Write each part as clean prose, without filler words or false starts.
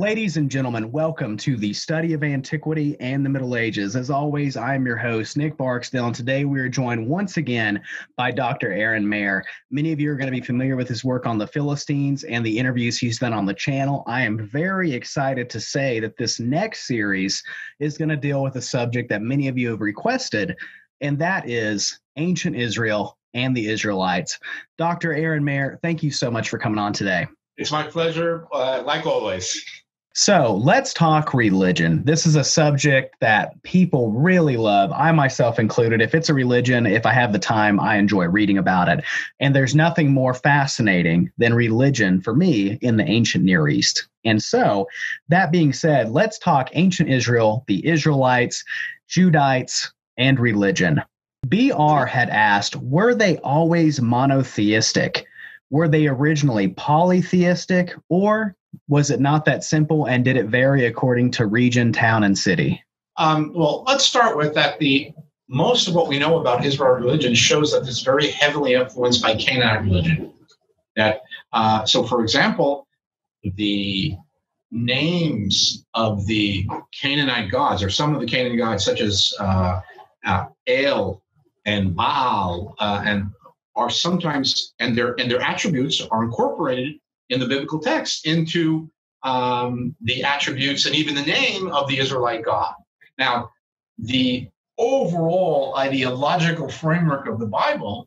Ladies and gentlemen, welcome to the study of antiquity and the Middle Ages. As always, I am your host, Nick Barksdale, and today we are joined once again by Dr. Aren Maeir. Many of you are going to be familiar with his work on the Philistines and the interviews he's done on the channel. I am very excited to say that this next series is going to deal with a subject that many of you have requested, and that is ancient Israel and the Israelites. Dr. Aren Maeir, thank you so much for coming on today. It's my pleasure, like always. So let's talk religion. This is a subject that people really love, I myself included. If it's a religion, if I have the time, I enjoy reading about it. And there's nothing more fascinating than religion for me in the ancient Near East. And so that being said, let's talk ancient Israel, the Israelites, Judites, and religion. BR had asked, were they always monotheistic? Were they originally polytheistic, or was it not that simple, and did it vary according to region, town, and city? Well, let's start with that. Most of what we know about Israel religion shows that it's very heavily influenced by Canaanite religion. So, for example, the names of the Canaanite gods, or some of the Canaanite gods, such as El and Baal, and are sometimes, and their attributes are incorporated in the biblical text into the attributes and even the name of the Israelite God. Now, the overall ideological framework of the Bible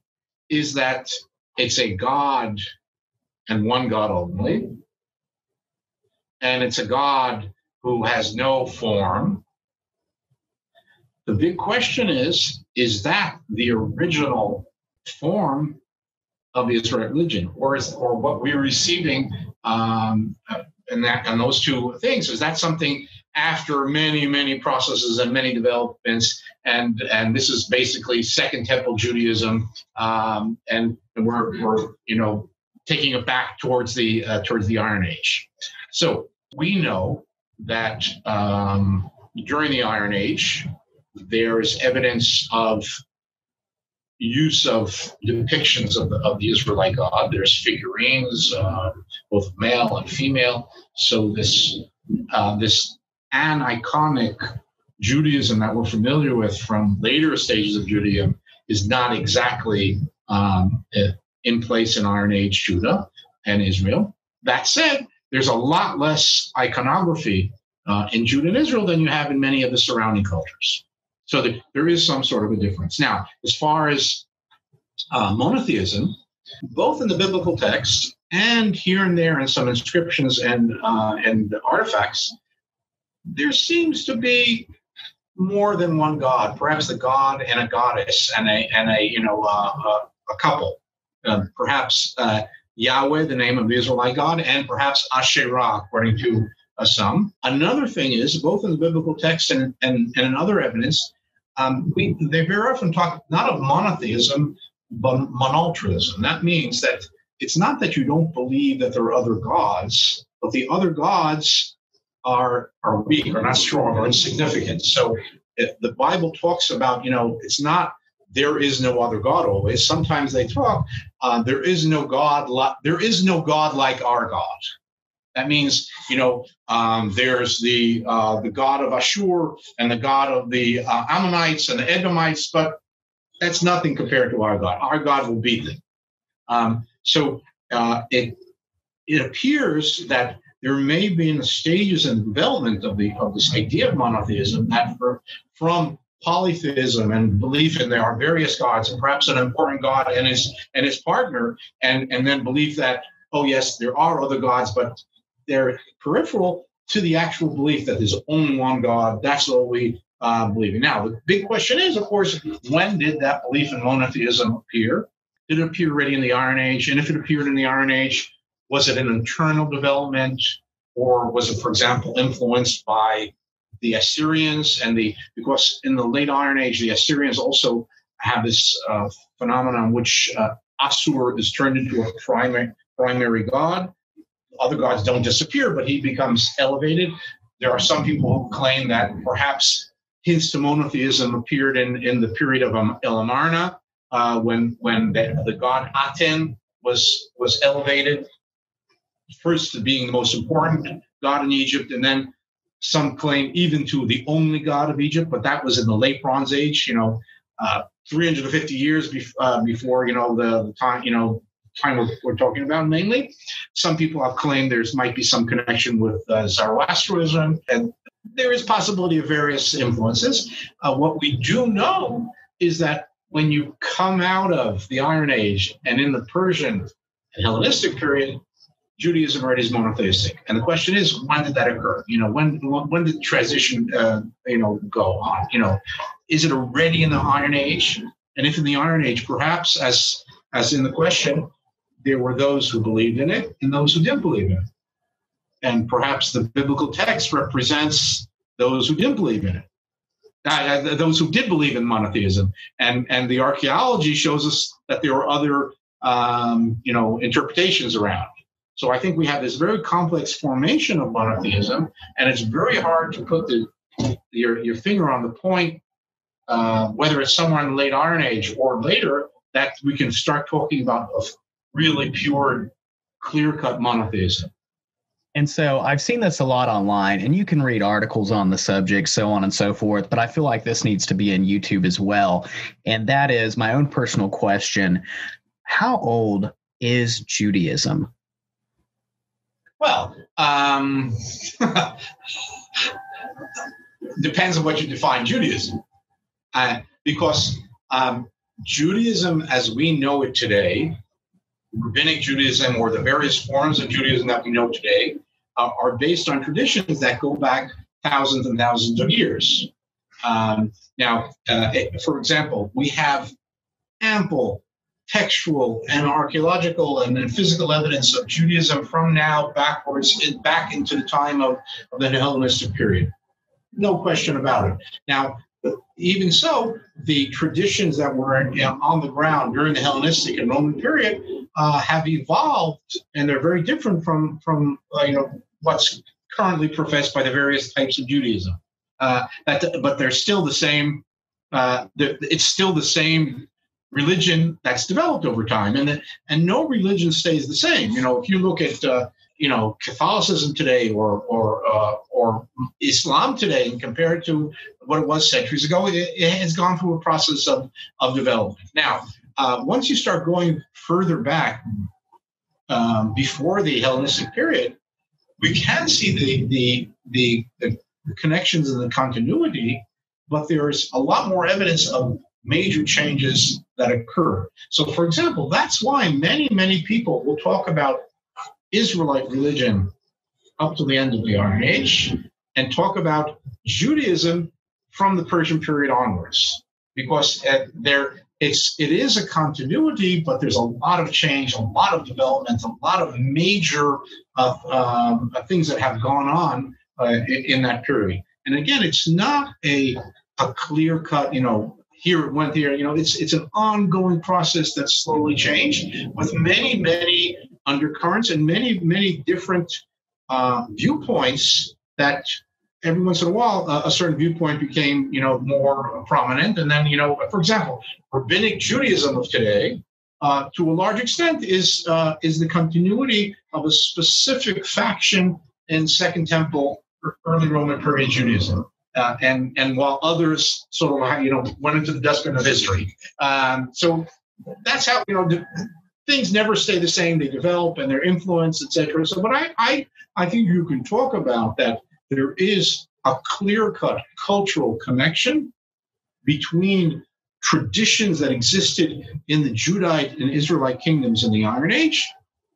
is that it's a God and one God only, and it's a God who has no form. The big question is that the original form of the Israelite religion, or what we're receiving, and those two things, is that something after many processes and many developments, and this is basically Second Temple Judaism, and we're taking it back towards the Iron Age. So we know that during the Iron Age there is evidence of use of depictions of the Israelite God. There's figurines, both male and female. So this aniconic Judaism that we're familiar with from later stages of Judaism is not exactly in place in Iron Age Judah and Israel. That said, there's a lot less iconography in Judah and Israel than you have in many of the surrounding cultures. So there is some sort of a difference. Now, as far as monotheism, both in the biblical text and here and there in some inscriptions and artifacts, there seems to be more than one God. Perhaps the god and a goddess and a couple. Perhaps Yahweh, the name of the Israelite God, and perhaps Asherah, according to some. Another thing is, both in the biblical text and in other evidence, they very often talk not of monotheism, but monolatrism. That means that it's not that you don't believe that there are other gods, but the other gods are weak, or not strong, or insignificant. So if the Bible talks about, it's not there is no other God always. Sometimes they talk, there is no God like our God. That means, there's the god of Ashur and the god of the Ammonites and the Edomites, but that's nothing compared to our God. Our God will beat them. So it appears that there may be in the stages and development of this idea of monotheism that from polytheism and belief in there are various gods, and perhaps an important God and his partner, and then belief that, oh yes, there are other gods, but they're peripheral to the actual belief that there's only one God. That's all we believe in. Now, the big question is, of course, when did that belief in monotheism appear? Did it appear already in the Iron Age? And if it appeared in the Iron Age, was it an internal development, or was it, for example, influenced by the Assyrians? Because in the late Iron Age, the Assyrians also have this phenomenon in which Assur is turned into a primary god. Other gods don't disappear, but he becomes elevated. There are some people who claim that perhaps hints to monotheism appeared in the period of El Amarna, when the god Aten was elevated first to being the most important God in Egypt, and then some claim even to the only God of Egypt, but that was in the late Bronze Age, 350 years before, the time, time we're talking about mainly. Some people have claimed might be some connection with Zoroastrianism, and there is possibility of various influences. What we do know is that when you come out of the Iron Age and in the Persian and Hellenistic period, Judaism already is monotheistic. And the question is, when did that occur? When did the transition, go on? Is it already in the Iron Age? And if in the Iron Age, perhaps as in the question, there were those who believed in it and those who didn't believe in it. And perhaps the biblical text represents those who didn't believe in it. Those who did believe in monotheism. And the archaeology shows us that there are other, interpretations around. So I think we have this very complex formation of monotheism, and it's very hard to put your finger on the point, whether it's somewhere in the late Iron Age or later, that we can start talking about a really pure, clear-cut monotheism. And so I've seen this a lot online, and you can read articles on the subject, so on and so forth, but I feel like this needs to be in YouTube as well. And that is my own personal question. How old is Judaism? Well, depends on what you define Judaism. Because Judaism as we know it today, rabbinic Judaism or the various forms of Judaism that we know today, are based on traditions that go back thousands and thousands of years. Now, for example, we have ample textual and archaeological and physical evidence of Judaism from now backwards, back into the time of the Hellenistic period. No question about it. Now, even so, the traditions that were on the ground during the Hellenistic and Roman period have evolved, and they're very different from what's currently professed by the various types of Judaism. But they're still the same. It's still the same religion that's developed over time, and no religion stays the same. If you look at Catholicism today or Islam today and compare it to what it was centuries ago, it has gone through a process of development. Now, once you start going further back, before the Hellenistic period, we can see the connections and the continuity, but there's a lot more evidence of major changes that occur. So, for example, that's why many, many people will talk about Israelite religion up to the end of the Iron Age and talk about Judaism from the Persian period onwards, because it is a continuity, but there's a lot of change, a lot of development, a lot of major things that have gone on in that period. And again, it's not a clear-cut, here it went here. It's an ongoing process that's slowly changed with many, many undercurrents and many, many different viewpoints that every once in a while a certain viewpoint became, more prominent. And then, for example, rabbinic Judaism of today, to a large extent, is the continuity of a specific faction in Second Temple, early Roman period Judaism. And while others sort of, went into the dustbin of history. So that's how, things never stay the same. They develop and their influence, et cetera. So, but I think you can talk about that. There is a clear-cut cultural connection between traditions that existed in the Judite and Israelite kingdoms in the Iron Age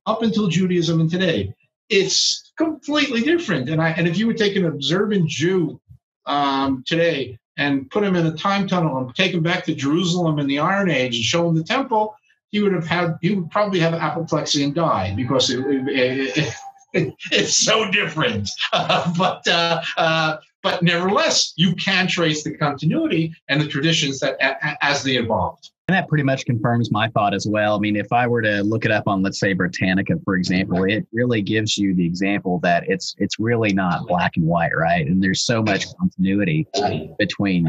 up until Judaism and today. It's completely different. And if you would take an observant Jew today and put him in a time tunnel and take him back to Jerusalem in the Iron Age and show him the temple, he would probably have apoplexy and die, because it's so different. But nevertheless, you can trace the continuity and the traditions that as they evolved. And that pretty much confirms my thought as well. I mean, if I were to look it up on, let's say, Britannica, for example, it really gives you the example that it's really not black and white, right? And there's so much continuity between,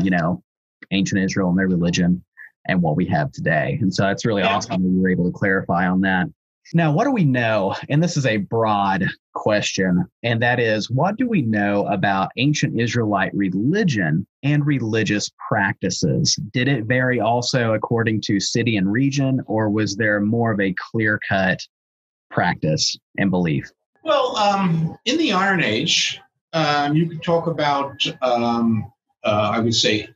ancient Israel and their religion and what we have today. And so it's really awesome that you were able to clarify on that. Now, what do we know? And this is a broad question, and that is, what do we know about ancient Israelite religion and religious practices? Did it vary also according to city and region, or was there more of a clear-cut practice and belief? Well, in the Iron Age, you could talk about, I would say,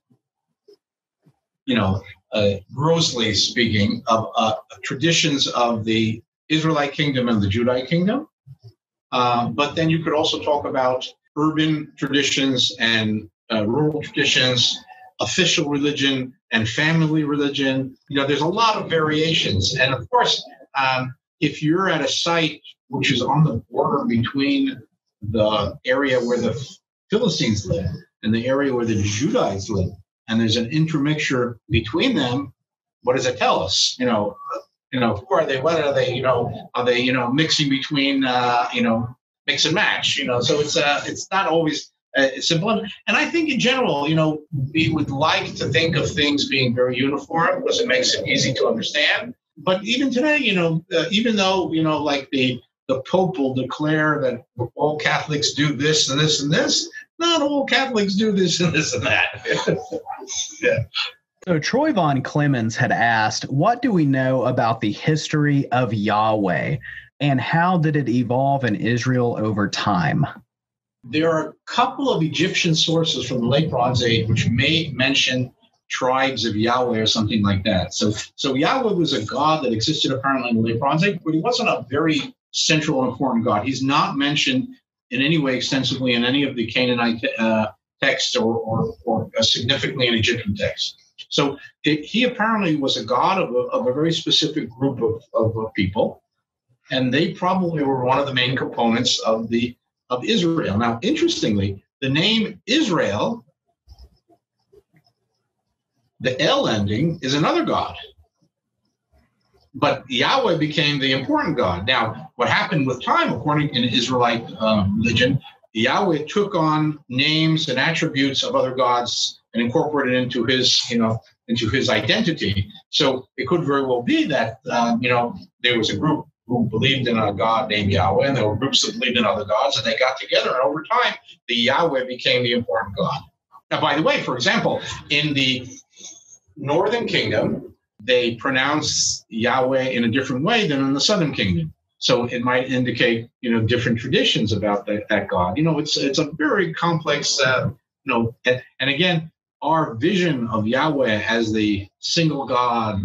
grossly speaking, of traditions of the Israelite kingdom and the Judite kingdom. But then you could also talk about urban traditions and rural traditions, official religion and family religion. There's a lot of variations. And of course, if you're at a site which is on the border between the area where the Philistines live and the area where the Judites live, and there's an intermixture between them, what does it tell us? Who are they? What are they? Are they, mixing between, mix and match? So it's not always simple. And I think in general, we would like to think of things being very uniform because it makes it easy to understand. But even today, even though, like the Pope will declare that all Catholics do this and this and this, not all Catholics do this and this and that. Yeah. So Troy Von Clemens had asked, what do we know about the history of Yahweh, and how did it evolve in Israel over time? There are a couple of Egyptian sources from the late Bronze Age which may mention tribes of Yahweh or something like that. So Yahweh was a god that existed apparently in the late Bronze Age, but he wasn't a very central and important god. He's not mentioned in any way extensively in any of the Canaanite texts or significantly in Egyptian texts. So he apparently was a god of a very specific group of people, and they probably were one of the main components of Israel. Now, interestingly, the name Israel, the L ending, is another god. But Yahweh became the important god. Now, what happened with time, according in Israelite religion, Yahweh took on names and attributes of other gods and incorporated into his identity. So it could very well be that there was a group who believed in a god named Yahweh, and there were groups that believed in other gods, and they got together, and over time, the Yahweh became the important god. Now, by the way, for example, in the Northern Kingdom, they pronounce Yahweh in a different way than in the Southern Kingdom. So it might indicate, different traditions about that God. It's a very complex, and again, our vision of Yahweh as the single God,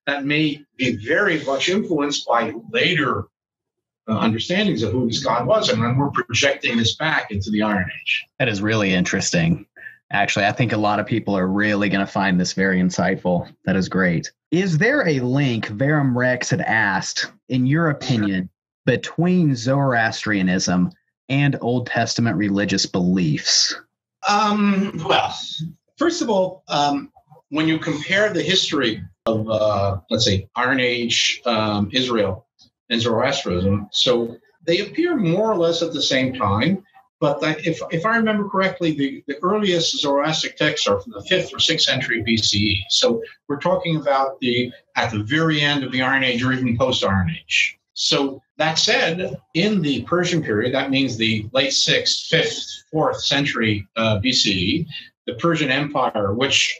that may be very much influenced by later understandings of who this God was. And then we're projecting this back into the Iron Age. That is really interesting. Actually, I think a lot of people are really going to find this very insightful. That is great. Is there a link, Verum Rex had asked, in your opinion, between Zoroastrianism and Old Testament religious beliefs? Well, first of all, when you compare the history of, let's say, Iron Age Israel and Zoroastrianism, so they appear more or less at the same time. But if I remember correctly, the earliest Zoroastric texts are from the 5th or 6th century BCE. So we're talking about at the very end of the Iron Age or even post-Iron Age. So that said, in the Persian period, that means the late 6th, 5th, 4th century BCE, the Persian Empire, which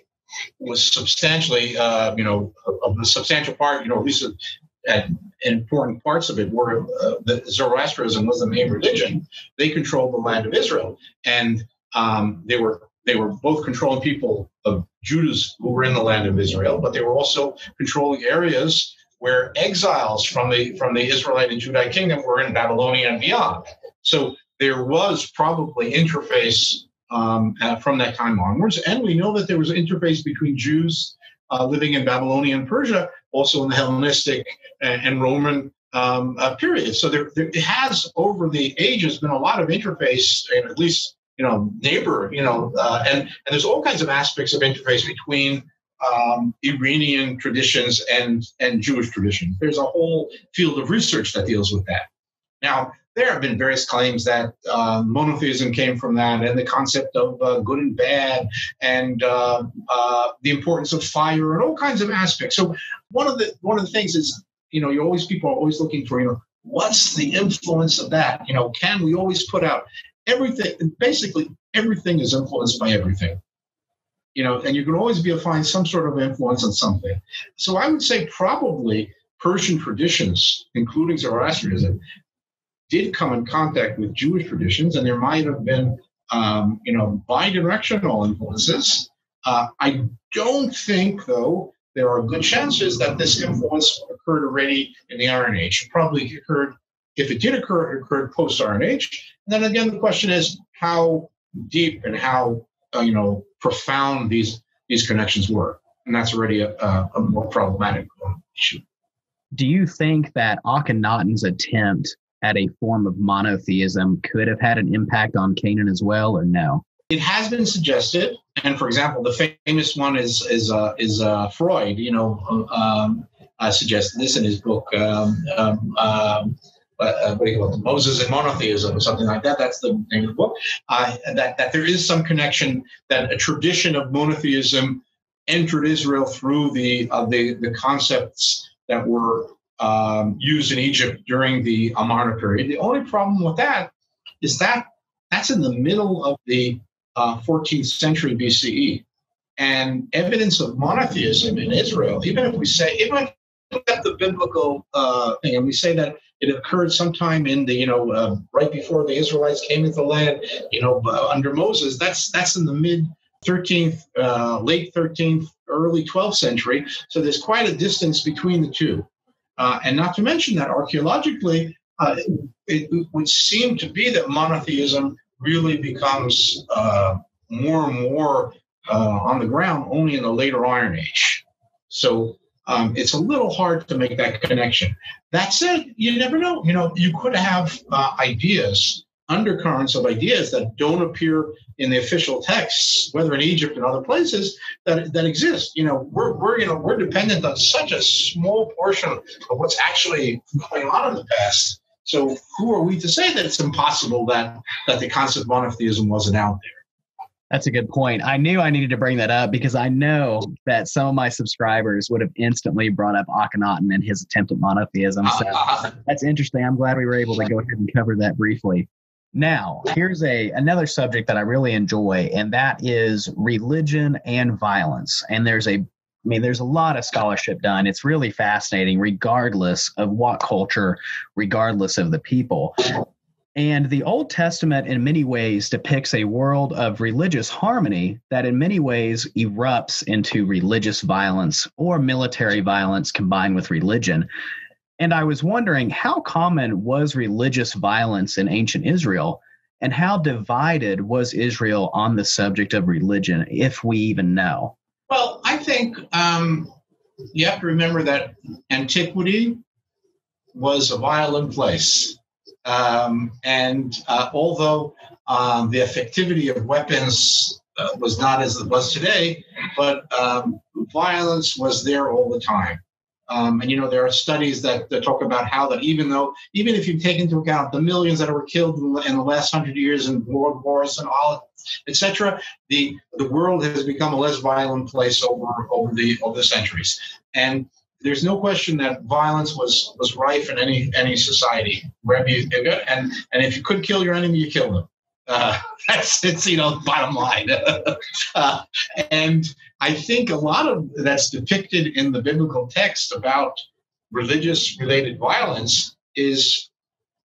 was substantially, of the substantial part, at least at important parts of it were the Zoroastrianism was the main religion. They controlled the land of Israel, and they were both controlling people of Judas who were in the land of Israel, but they were also controlling areas where exiles from the Israelite and Judite kingdom were in Babylonia and beyond. So there was probably interface from that time onwards, and we know that there was an interface between Jews living in Babylonia and Persia, also in the Hellenistic and Roman period. So there has, over the ages, been a lot of interface, and at least, neighbor, and there's all kinds of aspects of interface between Iranian traditions and Jewish traditions. There's a whole field of research that deals with that. Now, there have been various claims that monotheism came from that, and the concept of good and bad, and the importance of fire, and all kinds of aspects. So one of the things is people are always looking for, what's the influence of that? Can we always put out everything? Basically, everything is influenced by everything. And you can always find some sort of influence on something. So I would say probably Persian traditions, including Zoroastrianism, did come in contact with Jewish traditions, and there might have been, bidirectional influences. I don't think, though, there are good chances that this influence occurred already in the Iron Age. It probably occurred, if it did occur, it occurred post-Iron Age. And then again, the question is how deep and how profound these connections were, and that's already a more problematic issue. Do you think that Akhenaten's attempt at a form of monotheism could have had an impact on Canaan as well, or no? It has been suggested, and for example, the famous one is Freud. Suggested this in his book. What do you call it? Moses and Monotheism, or something like that. That's the name of the book. That there is some connection, that a tradition of monotheism entered Israel through the concepts that were used in Egypt during the Amarna period. The only problem with that is that that's in the middle of the 14th century BCE, and evidence of monotheism in Israel. Even if we look at the biblical thing, and we say that it occurred sometime in the right before the Israelites came into the land, under Moses. That's in the mid 13th, late 13th, early 12th century. So there's quite a distance between the two, and not to mention that archaeologically, it would seem to be that monotheism really becomes more and more on the ground only in the later Iron Age. So it's a little hard to make that connection. That said, you never know. You could have undercurrents of ideas that don't appear in the official texts, whether in Egypt and other places, that exist. We're dependent on such a small portion of what's actually going on in the past. So who are we to say that it's impossible that the concept of monotheism wasn't out there? That's a good point. I knew I needed to bring that up because I know that some of my subscribers would have instantly brought up Akhenaten and his attempt at monotheism. So that's interesting. I'm glad we were able to go ahead and cover that briefly. Now, here's another subject that I really enjoy, and that is religion and violence. And there's a lot of scholarship done. It's really fascinating, regardless of what culture, regardless of the people. And the Old Testament, in many ways, depicts a world of religious harmony that in many ways erupts into religious violence or military violence combined with religion. And I was wondering, how common was religious violence in ancient Israel, and how divided was Israel on the subject of religion, if we even know? Well, I think you have to remember that antiquity was a violent place. And although the effectivity of weapons was not as it was today, but violence was there all the time. And there are studies that talk about how that even if you take into account the millions that were killed in the last 100 years in world wars and all, etc., the world has become a less violent place over the centuries. And there's no question that violence was rife in any society wherever you go, and if you could kill your enemy, you kill them. It's the bottom line. And I think a lot of that's depicted in the biblical text about religious-related violence is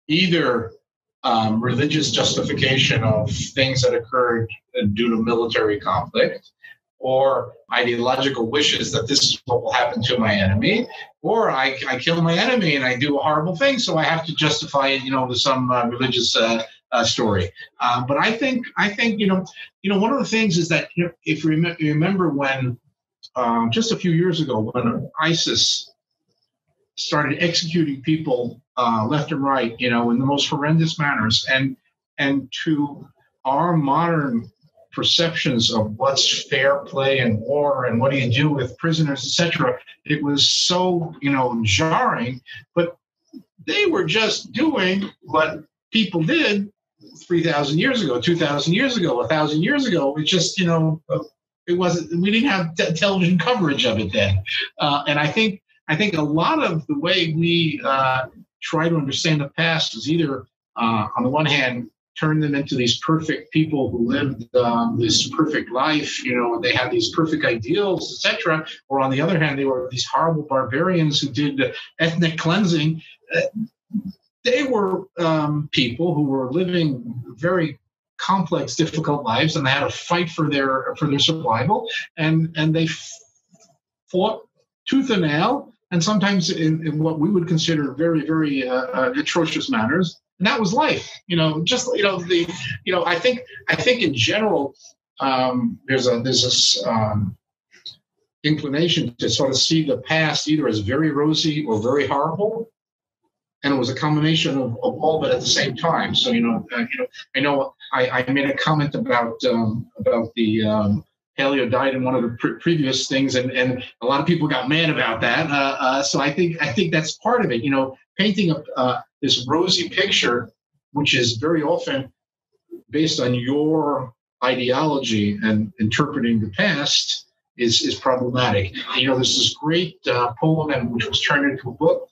either religious justification of things that occurred due to military conflict, or ideological wishes that this is what will happen to my enemy, or I kill my enemy and I do a horrible thing, so I have to justify it, with some religious story. But I think one of the things is that if you remember when just a few years ago when ISIS started executing people left and right, in the most horrendous manners, and to our modern perceptions of what's fair play in war and what do you do with prisoners, etc. It was so, jarring, but they were just doing what people did 3,000 years ago, 2,000 years ago, 1,000 years ago. It just, it wasn't, we didn't have television coverage of it then. And I think I think a lot of the way we try to understand the past is either, on the one hand, turn them into these perfect people who lived this perfect life, and they had these perfect ideals, etc. Or on the other hand, they were these horrible barbarians who did ethnic cleansing. They were people who were living very complex, difficult lives, and they had to fight for their survival, and they fought tooth and nail, and sometimes in what we would consider very, very atrocious manners. And that was life, I think in general, there's this inclination to sort of see the past either as very rosy or very horrible. And it was a combination of all of it at the same time. So, I know I made a comment about the paleo diet in one of the previous things, and a lot of people got mad about that. So I think that's part of it. Painting this rosy picture, which is very often based on your ideology and interpreting the past, is problematic. There's this great poem, which was turned into a book.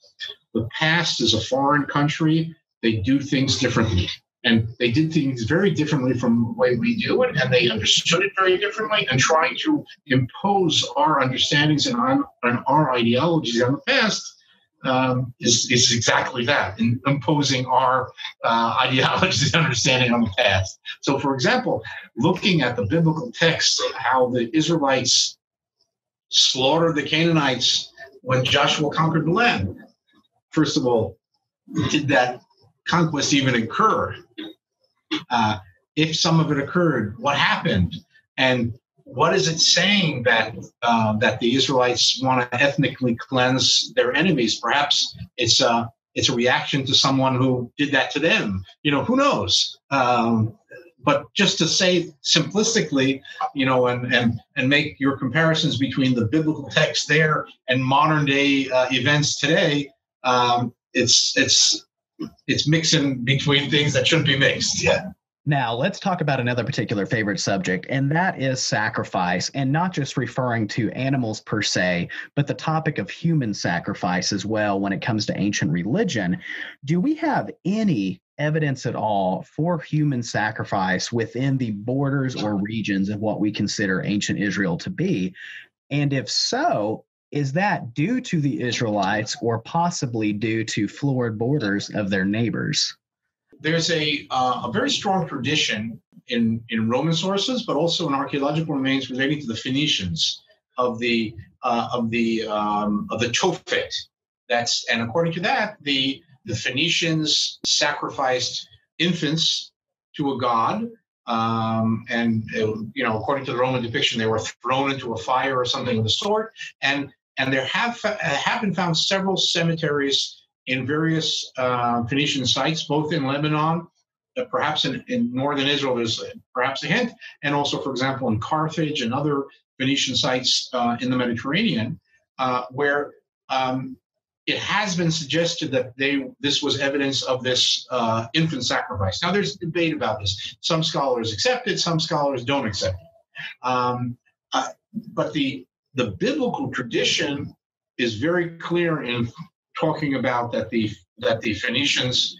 The past is a foreign country. They do things differently. And they did things very differently from the way we do it, and they understood it very differently. And trying to impose our understandings and our ideologies on the past is exactly that, in imposing our ideologies and understanding on the past. So, for example, looking at the biblical text, how the Israelites slaughtered the Canaanites when Joshua conquered the land. First of all, did that conquest even occur? If some of it occurred, what happened? And what is it saying that the Israelites want to ethnically cleanse their enemies? Perhaps it's a reaction to someone who did that to them. Who knows? But just to say simplistically, and make your comparisons between the biblical text there and modern day events today. It's mixing between things that shouldn't be mixed. Yeah. Now, let's talk about another particular favorite subject, and that is sacrifice, and not just referring to animals per se, but the topic of human sacrifice as well when it comes to ancient religion. Do we have any evidence at all for human sacrifice within the borders or regions of what we consider ancient Israel to be? And if so, is that due to the Israelites or possibly due to florid borders of their neighbors? There's a very strong tradition in Roman sources, but also in archaeological remains relating to the Phoenicians of the Tophet. And according to that, the Phoenicians sacrificed infants to a god. And according to the Roman depiction, they were thrown into a fire or something of the sort. And there have been found several cemeteries in various Phoenician sites, both in Lebanon, perhaps in northern Israel, there's perhaps a hint, and also, for example, in Carthage and other Phoenician sites in the Mediterranean, where it has been suggested that this was evidence of this infant sacrifice. Now, there's debate about this. Some scholars accept it, some scholars don't accept it. But the biblical tradition is very clear in talking about that the Phoenicians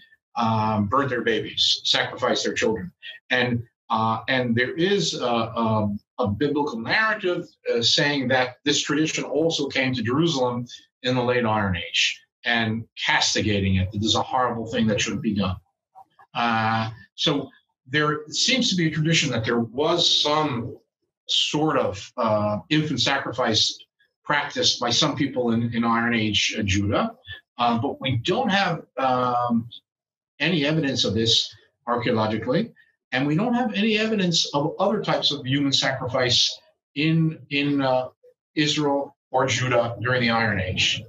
burnt their babies, sacrificed their children, and there is a biblical narrative saying that this tradition also came to Jerusalem in the late Iron Age and castigating it. This is a horrible thing that shouldn't be done. So there seems to be a tradition that there was some sort of infant sacrifice practiced by some people in Iron Age Judah, but we don't have any evidence of this archaeologically, and we don't have any evidence of other types of human sacrifice in Israel or Judah during the Iron Age.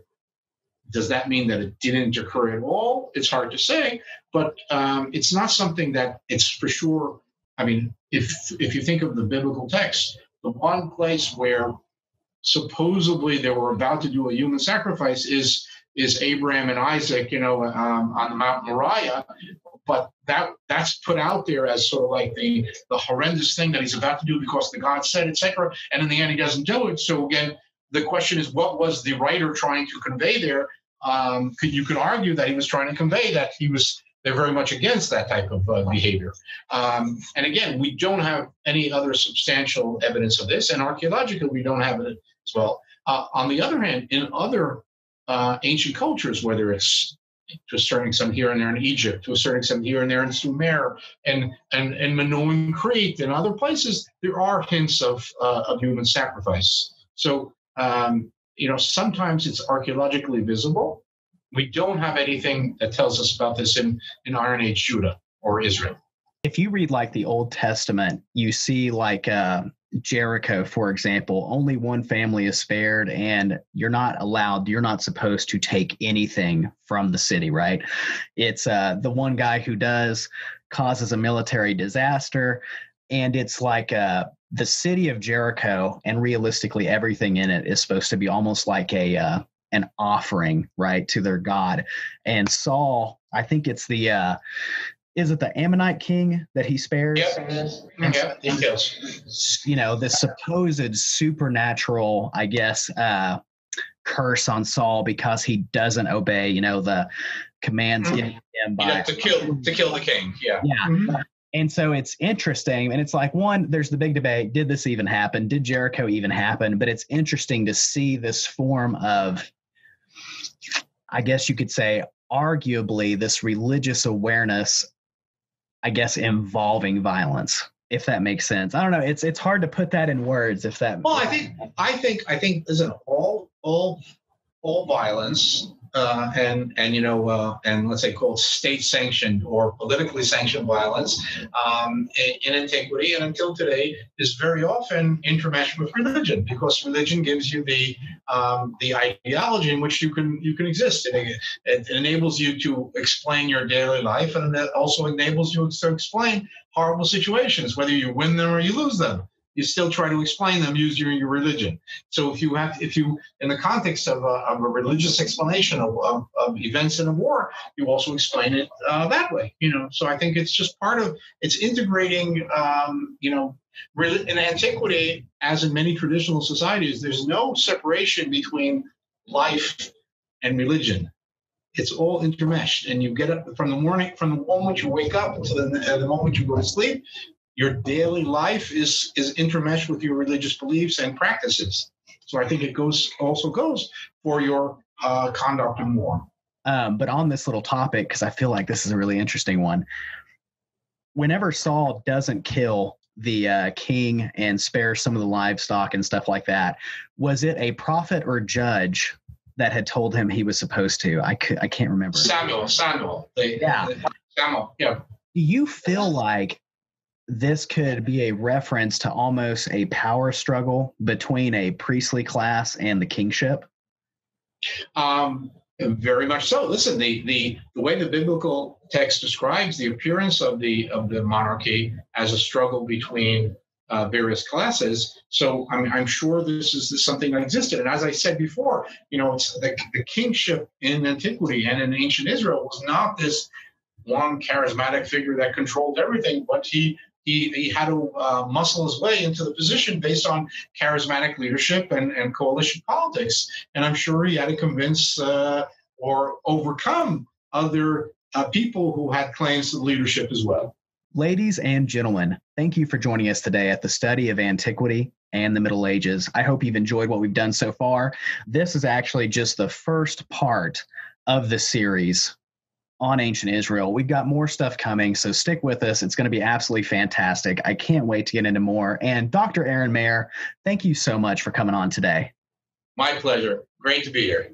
Does that mean that it didn't occur at all? It's hard to say, but it's not something that it's for sure. I mean, if you think of the biblical text, the one place where supposedly they were about to do a human sacrifice is Abraham and Isaac, on the Mount Moriah. But that's put out there as sort of like the horrendous thing that he's about to do because the God said, etc. And in the end, he doesn't do it. So again, the question is, what was the writer trying to convey there? You could argue that he was trying to convey that they're very much against that type of behavior. And again, we don't have any other substantial evidence of this, and archaeologically, we don't have it as well. On the other hand, in other ancient cultures, whether it's to a certain extent here and there in Egypt, to a certain extent here and there in Sumer, and Minoan Crete, and other places, there are hints of human sacrifice. So, sometimes it's archaeologically visible. We don't have anything that tells us about this in Iron Age Judah or Israel. If you read like the Old Testament, you see like Jericho, for example, only one family is spared, and you're not supposed to take anything from the city, right? It's the one guy who does causes a military disaster, and it's like the city of Jericho, and realistically everything in it is supposed to be almost like an offering, right, to their God. And Saul, I think it's is it the Ammonite king that he spares? Yeah, details. The supposed supernatural, I guess, curse on Saul because he doesn't obey, the commands given him by to kill the king. Yeah. Mm-hmm. And so it's interesting. And it's like, one, there's the big debate. Did this even happen? Did Jericho even happen? But it's interesting to see this form of, I guess you could say, arguably this religious awareness, I guess, involving violence, if that makes sense. I don't know. It's hard to put that in words. If that. Well, I think listen, all violence and let's say called state-sanctioned or politically sanctioned violence in antiquity and until today is very often intermeshed with religion, because religion gives you the ideology in which you can exist. It enables you to explain your daily life, and it also enables you to explain horrible situations, whether you win them or you lose them. You still try to explain them using your religion. So if you, in the context of a religious explanation of events in a war, you also explain it that way. So I think it's just it's integrating. In antiquity, as in many traditional societies, there's no separation between life and religion. It's all intermeshed, and you get up from the moment you wake up until the moment you go to sleep. Your daily life is intermeshed with your religious beliefs and practices. So I think it also goes for your conduct and war. But on this little topic, because I feel like this is a really interesting one, whenever Saul doesn't kill the king and spare some of the livestock and stuff like that, was it a prophet or judge that had told him he was supposed to? I can't remember. Samuel. Samuel. Yeah. Do you feel like this could be a reference to almost a power struggle between a priestly class and the kingship? Very much so. Listen, the way the biblical text describes the appearance of the monarchy as a struggle between various classes. So I'm sure this is something that existed. And as I said before, it's the kingship in antiquity and in ancient Israel was not this one charismatic figure that controlled everything, but he had to muscle his way into the position based on charismatic leadership and coalition politics. And I'm sure he had to convince or overcome other people who had claims to leadership as well. Ladies and gentlemen, thank you for joining us today at the study of antiquity and the Middle Ages. I hope you've enjoyed what we've done so far. This is actually just the first part of the series on ancient Israel. We've got more stuff coming, so stick with us. It's going to be absolutely fantastic. I can't wait to get into more. And Dr. Aren Maeir, thank you so much for coming on today. My pleasure. Great to be here.